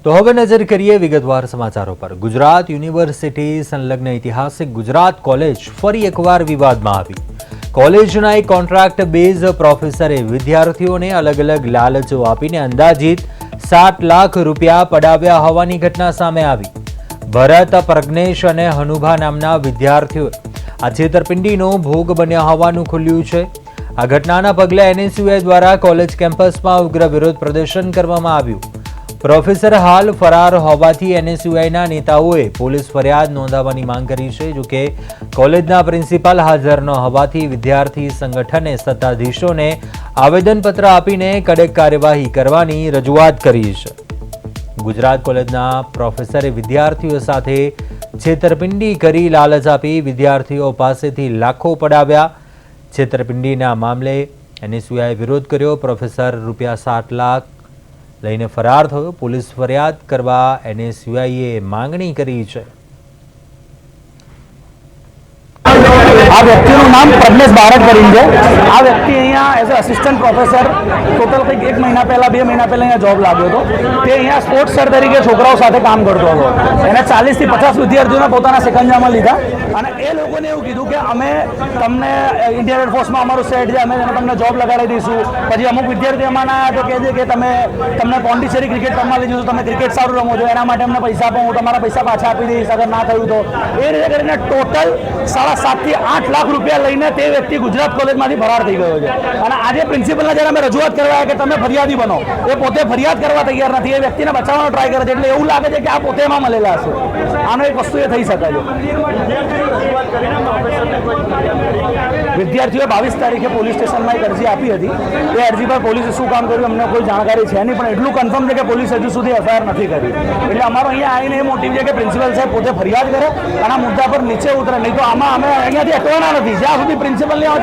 તો હવે નજર કરીએ વિગતવાર સમાચારો પર। ગુજરાત યુનિવર્સિટી સંલગ્ન ઐતિહાસિક ગુજરાત કોલેજ ફરી એકવાર વિવાદમાં આવી। કોલેજના એક કોન્ટ્રાક્ટ બેઝ પ્રોફેસરે વિદ્યાર્થીઓને અલગ અલગ લાલચો આપીને અંદાજિત 7 લાખ રૂપિયા પડાવ્યા હોવાની ઘટના સામે આવી। ભરત, પ્રજ્ઞેશ અને હનુભા નામના વિદ્યાર્થીઓ આ છેતરપિંડીનો ભોગ બન્યા હોવાનું ખુલ્યું છે। આ ઘટનાના પગલે NSUI દ્વારા કોલેજ કેમ્પસમાં ઉગ્ર વિરોધ પ્રદર્શન કરવામાં આવ્યું। પ્રોફેસર હાલ ફરાર હોવાથી NSUIના નેતાઓએ પોલીસ ફરિયાદ નોંધાવવાની માંગ કરી છે। જો કે કોલેજના પ્રિન્સિપાલ હાજર ન હોવાથી વિદ્યાર્થી સંગઠને સત્તાધીશોને આવેદનપત્ર આપીને કડક કાર્યવાહી કરવાની રજૂઆત કરી છે। ગુજરાત કોલેજના પ્રોફેસરે વિદ્યાર્થીઓ સાથે છેતરપિંડી કરી લાલચ આપી વિદ્યાર્થીઓ પાસેથી લાખો પડાવ્યા। છેતરપિંડીના મામલે NSUIએ વિરોધ કર્યો। પ્રોફેસર રૂપિયા 7 લાખ લઈને ફરાર થયો। પોલીસ ફરિયાદ કરવા NSUIએ માંગણી કરી છે। આ વ્યક્તિનું નામ પ્રજ્ઞેશ બારડ કરીને છે। આ વ્યક્તિ અહીંયા as a assistant professor total કંઈક 1 મહિના પહેલાં 2 મહિના પહેલાં અહીંયા જોબ લાગ્યો હતો। તે અહીંયા સ્પોર્ટ્સ સર તરીકે છોકરાઓ સાથે કામ કરતો હતો। એને 40 થી 50 વિદ્યાર્થીઓને પોતાના સિકંજામાં લીધા અને એ લોકોને એવું કીધું કે અમે તમને ઇન્ડિયન એરફોર્સમાં અમારું સેટ છે, અમે તમને જોબ લગાડી દઈશું। પછી અમુક વિદ્યાર્થીઓ અમારા તો કહે છે કે તમને પોન્ડિચેરી ક્રિકેટ રમવા લઈ જઈશું, તમે ક્રિકેટ સારું રમો છો, એના માટે અમને પૈસા આપો, હું તમારા પૈસા પાછા આપી દઈશ અગર ના થયું તો। એ રીતે કરીને ટોટલ 7.5 થી 8 લાખ રૂપિયા લઈને તે વ્યક્તિ ગુજરાત કોલેજમાંથી ફરાર થઈ ગયો છે। અને આજે પ્રિન્સિપલના જ્યારે અમે રજૂઆત કરવા કે તમે ફરિયાદી બનો, એ પોતે ફરિયાદ કરવા તૈયાર નથી। એ વ્યક્તિને બચાવવાનો ટ્રાય કરે છે। એટલે એવું લાગે છે કે આ પોતે એમાં મળેલા હશે। આનો એક વસ્તુ એ થઈ શકે છે। વિદ્યાર્થીઓએ 22 તારીખે પોલીસ સ્ટેશનમાં એક અરજી આપી હતી। એ અરજી પર પોલીસે શું કામ કર્યું અમને કોઈ જાણકારી છે નહીં, પણ એટલું કન્ફર્મ છે કે પોલીસ હજુ સુધી FIR નથી કરી। એટલે અમારો અહીંયા આવીને એ મોટિવ છે કે પ્રિન્સિપલ સાહેબ પોતે ફરિયાદ કરે અને આ મુદ્દા પર નીચે ઉતરે, નહીં તો આમાં અમે અહીંયાથી હટવાના નથી જ્યાં સુધી પ્રિન્સિપલની